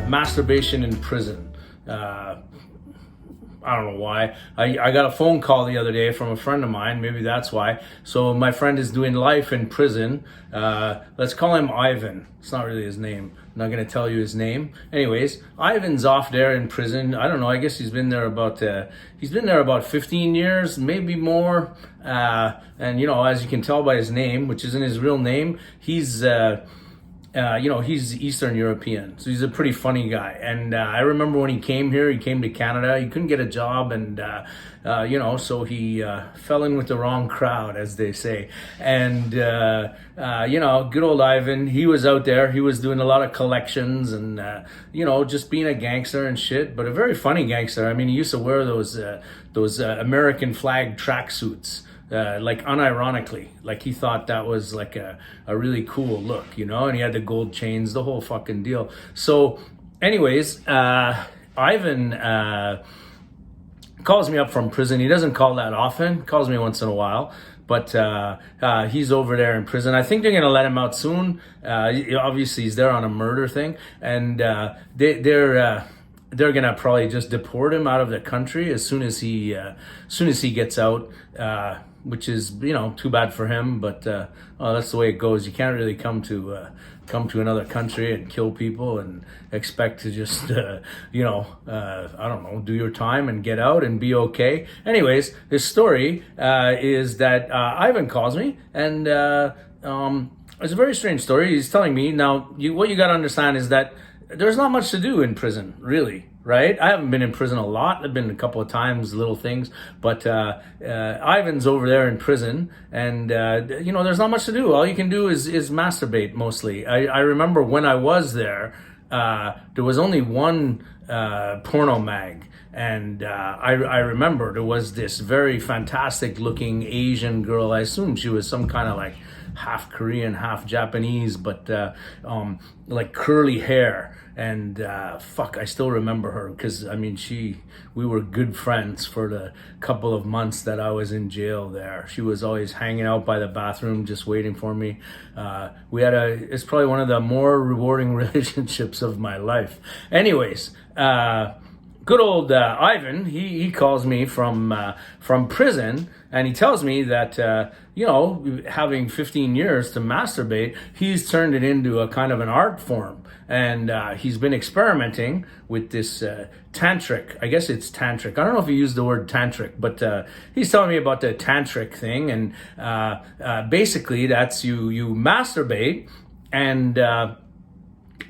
Masturbation in prison. I don't know why. I got a phone call the other day from a friend of mine. Maybe that's why. So my friend is doing life in prison. Let's call him Ivan. It's not really his name. I'm not going to tell you his name. Anyways, Ivan's off there in prison. I don't know. I guess he's been there about 15 years, maybe more. And as you can tell by his name, which isn't his real name, he's he's Eastern European, so he's a pretty funny guy. And I remember when he came here, he came to Canada, he couldn't get a job, and so he fell in with the wrong crowd, as they say. And good old Ivan, he was out there, he was doing a lot of collections and just being a gangster and shit, but a very funny gangster. I mean, he used to wear those American flag tracksuits. Like unironically, like he thought that was like a really cool look, and he had the gold chains, the whole fucking deal. So anyways, Ivan calls me up from prison. He doesn't call that often, calls me once in a while, but he's over there in prison. I think they're going to let him out soon. Obviously he's there on a murder thing, and they're gonna probably just deport him out of the country as soon as he gets out, which is too bad for him, but that's the way it goes. You can't really come to another country and kill people and expect to just I don't know, do your time and get out and be okay. Anyways, his story is that Ivan calls me, and it's a very strange story. He's telling me now. What you got to understand is that there's not much to do in prison, really, right? I haven't been in prison a lot. I've been a couple of times, little things, but Ivan's over there in prison, and there's not much to do. All you can do is masturbate mostly. I remember when I was there, there was only one porno mag, and I remember there was this very fantastic looking Asian girl. I assume she was some kind of like half Korean, half Japanese, but like curly hair, and I still remember her, because we were good friends for the couple of months that I was in jail there. She was always hanging out by the bathroom just waiting for me. It's probably one of the more rewarding relationships of my life. Anyways, good old Ivan, he calls me from prison, and he tells me that, having 15 years to masturbate, he's turned it into a kind of an art form. And he's been experimenting with this tantric. I guess it's tantric. I don't know if he used the word tantric, but he's telling me about the tantric thing. And basically, that's you masturbate, and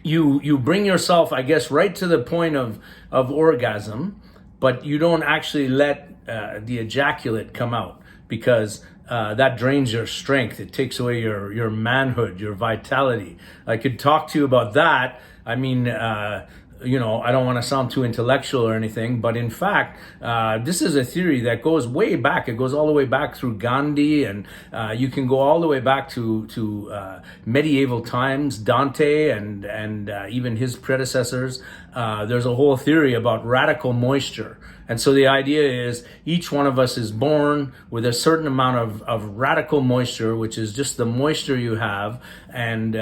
you bring yourself, I guess, right to the point of orgasm, but you don't actually let the ejaculate come out, because that drains your strength. It takes away your manhood, your vitality. I could talk to you about that. I don't want to sound too intellectual or anything, but in fact, this is a theory that goes way back. It goes all the way back through Gandhi, and you can go all the way back to medieval times, Dante, and even his predecessors. There's a whole theory about radical moisture. And so the idea is each one of us is born with a certain amount of radical moisture, which is just the moisture you have. And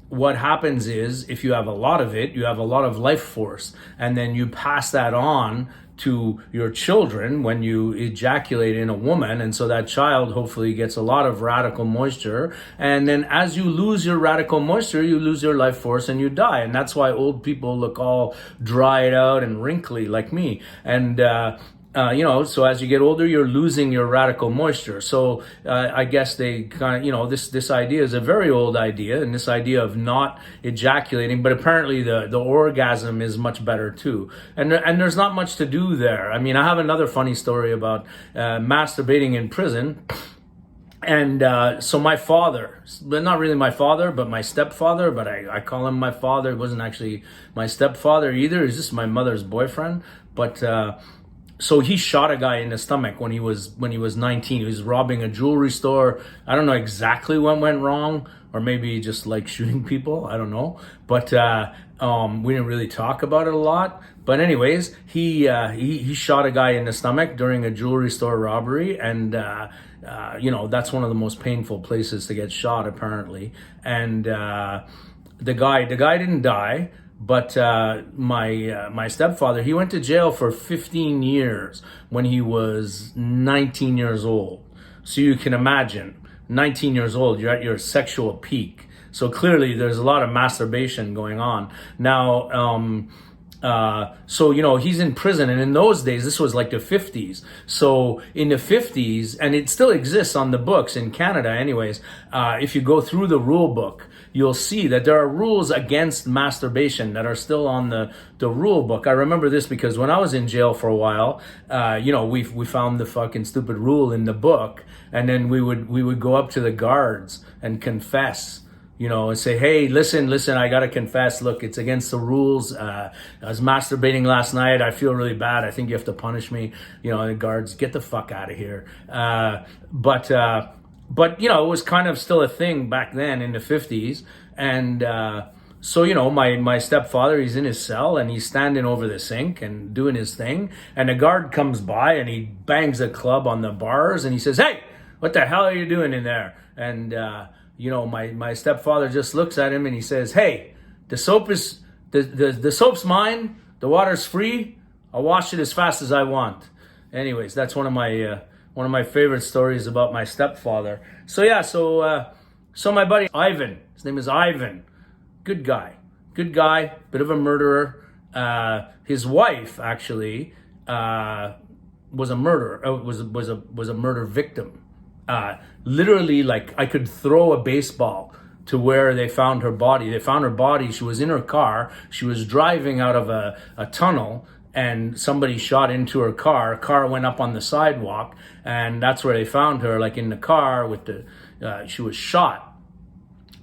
what happens is, if you have a lot of it, you have a lot of life force, and then you pass that on to your children when you ejaculate in a woman, and so that child hopefully gets a lot of radical moisture, and then as you lose your radical moisture, you lose your life force and you die. And that's why old people look all dried out and wrinkly like me. And so as you get older, you're losing your radical moisture. So I guess they kind of, this idea is a very old idea, and this idea of not ejaculating, but apparently the orgasm is much better too. And there's not much to do there. I have another funny story about masturbating in prison. And so my father, but not really my father, but my stepfather, but I call him my father. It wasn't actually my stepfather either. He's just my mother's boyfriend. But so he shot a guy in the stomach when he was 19. He was robbing a jewelry store. I don't know exactly what went wrong, or maybe he just like shooting people. I don't know. But we didn't really talk about it a lot. But anyways, he shot a guy in the stomach during a jewelry store robbery, and that's one of the most painful places to get shot, apparently. And the guy didn't die, But my stepfather, he went to jail for 15 years when he was 19 years old. So you can imagine, 19 years old, you're at your sexual peak. So clearly there's a lot of masturbation going on. Now, so, he's in prison. And in those days, this was like the 50s. So in the 50s, and it still exists on the books in Canada anyways, if you go through the rule book, you'll see that there are rules against masturbation that are still on the rule book. I remember this because when I was in jail for a while, we found the fucking stupid rule in the book, and then we would go up to the guards and confess, and say, hey, listen, I gotta confess, look, it's against the rules. I was masturbating last night. I feel really bad. I think you have to punish me. The guards, get the fuck out of here. But it was kind of still a thing back then in the 50s. And so, my stepfather, he's in his cell and he's standing over the sink and doing his thing. And a guard comes by and he bangs a club on the bars and he says, hey, what the hell are you doing in there? And, my stepfather just looks at him and he says, hey, the soap's mine. The water's free. I'll wash it as fast as I want. Anyways, that's one of my favorite stories about my stepfather. So yeah, so my buddy Ivan, his name is Ivan, good guy, bit of a murderer. His wife actually was a murderer, was a murder victim. Literally, like, I could throw a baseball to where they found her body. They found her body. She was in her car. She was driving out of a tunnel, and somebody shot into her car. Car went up on the sidewalk, and that's where they found her, like in the car with she was shot.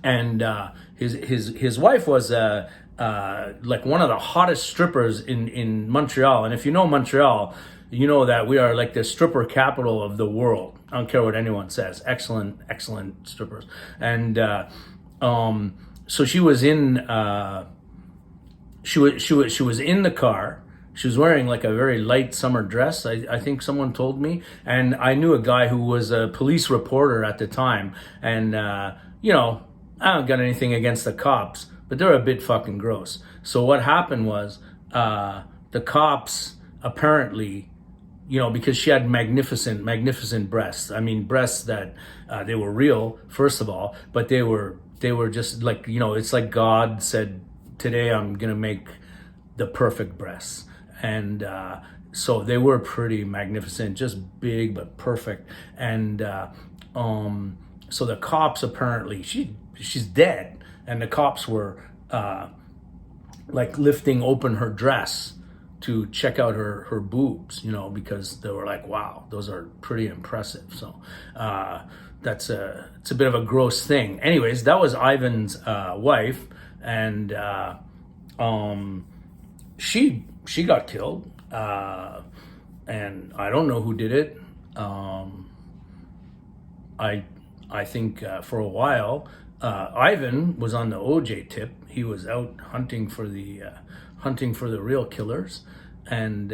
And his wife was like one of the hottest strippers in Montreal. And if you know Montreal, you know that we are like the stripper capital of the world. I don't care what anyone says. Excellent strippers. And so she was in she was in the car. She was wearing like a very light summer dress, I think someone told me. And I knew a guy who was a police reporter at the time. And I don't got anything against the cops, but they're a bit fucking gross. So what happened was the cops apparently, because she had magnificent breasts. I mean, breasts that they were real, first of all, but they were just like, it's like God said, today I'm going to make the perfect breasts. And so they were pretty magnificent, just big but perfect. And so the cops apparently, she's dead, and the cops were like lifting open her dress to check out her boobs, because they were like, wow, those are pretty impressive. So it's a bit of a gross thing. Anyways, that was Ivan's wife, and she got killed, and I don't know who did it. I think for a while, Ivan was on the OJ tip. He was out hunting for the real killers, and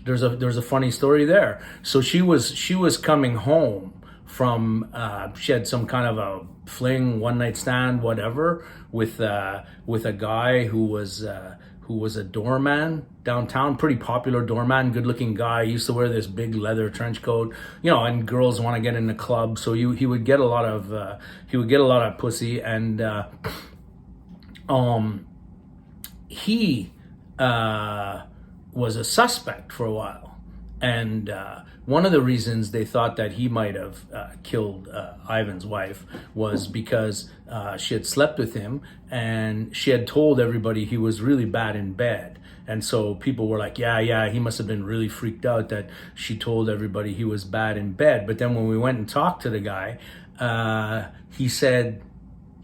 there's a funny story there. So she was coming home from she had some kind of a fling, one night stand, whatever, with a guy who was a doorman downtown, pretty popular doorman, good looking guy. He used to wear this big leather trench coat, and girls want to get in the club, so he would get a lot of pussy. And he was a suspect for a while, and one of the reasons they thought that he might have killed Ivan's wife was because she had slept with him, and she had told everybody he was really bad in bed. And so people were like, yeah, he must have been really freaked out that she told everybody he was bad in bed. But then when we went and talked to the guy, he said,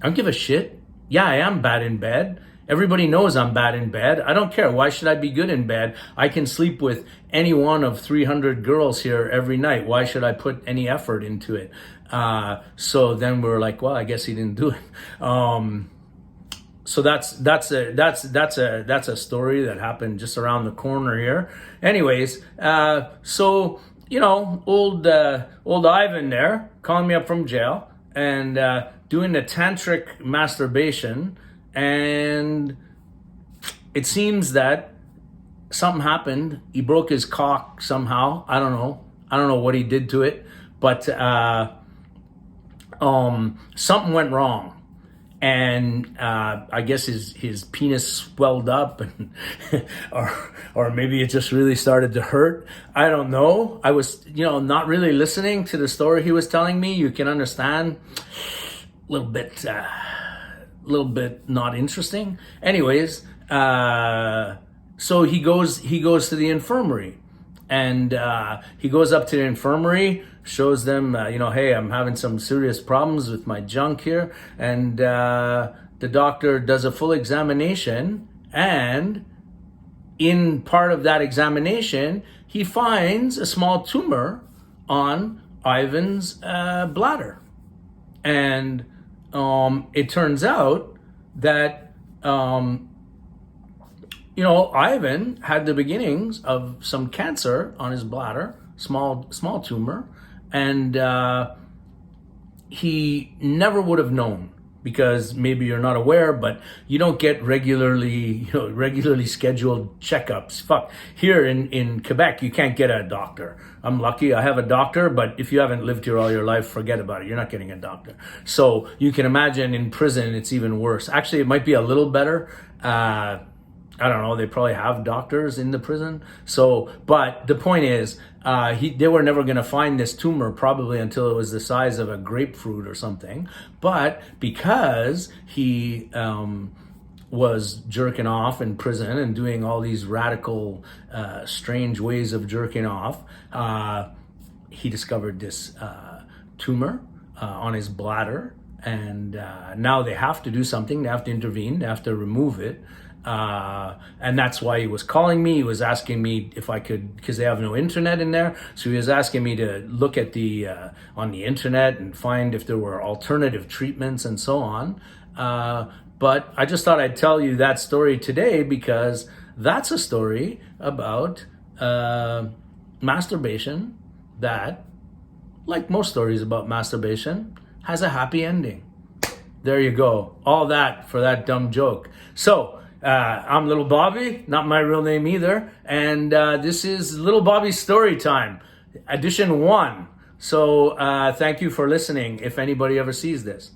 I don't give a shit. Yeah, I am bad in bed. Everybody knows I'm bad in bed. I don't care. Why should I be good in bed? I can sleep with any one of 300 girls here every night. Why should I put any effort into it? So then we were like, well, I guess he didn't do it. So that's a story that happened just around the corner here. Anyways, so old Ivan there calling me up from jail and doing the tantric masturbation. and it seems that something happened. He broke his cock somehow. I don't know. I don't know what he did to it, but something went wrong. And I guess his penis swelled up, and or maybe it just really started to hurt. I don't know. I was, not really listening to the story he was telling me. You can understand a little bit not interesting. Anyways, so he goes to the infirmary, and he goes up to the infirmary, shows them, hey, I'm having some serious problems with my junk here. And the doctor does a full examination. And in part of that examination, he finds a small tumor on Ivan's bladder. And it turns out that, Ivan had the beginnings of some cancer on his bladder, small tumor. And he never would have known, because maybe you're not aware, but you don't get regularly scheduled checkups. Fuck, here in Quebec, you can't get a doctor. I'm lucky, I have a doctor, but if you haven't lived here all your life, forget about it. You're not getting a doctor. So you can imagine in prison, it's even worse. Actually, it might be a little better. I don't know, they probably have doctors in the prison. So, but the point is, they were never going to find this tumor probably until it was the size of a grapefruit or something. But because he was jerking off in prison and doing all these radical, strange ways of jerking off, he discovered this tumor on his bladder. And now they have to do something. They have to intervene. They have to remove it. And that's why he was calling me. He was asking me if I could, because they have no internet in there. So he was asking me to look at on the internet and find if there were alternative treatments and so on. But I just thought I'd tell you that story today, because that's a story about masturbation that, like most stories about masturbation, has a happy ending. There you go. All that for that dumb joke. So, I'm Little Bobby, not my real name either, and this is Little Bobby's Story Time, edition 1. So thank you for listening, if anybody ever sees this.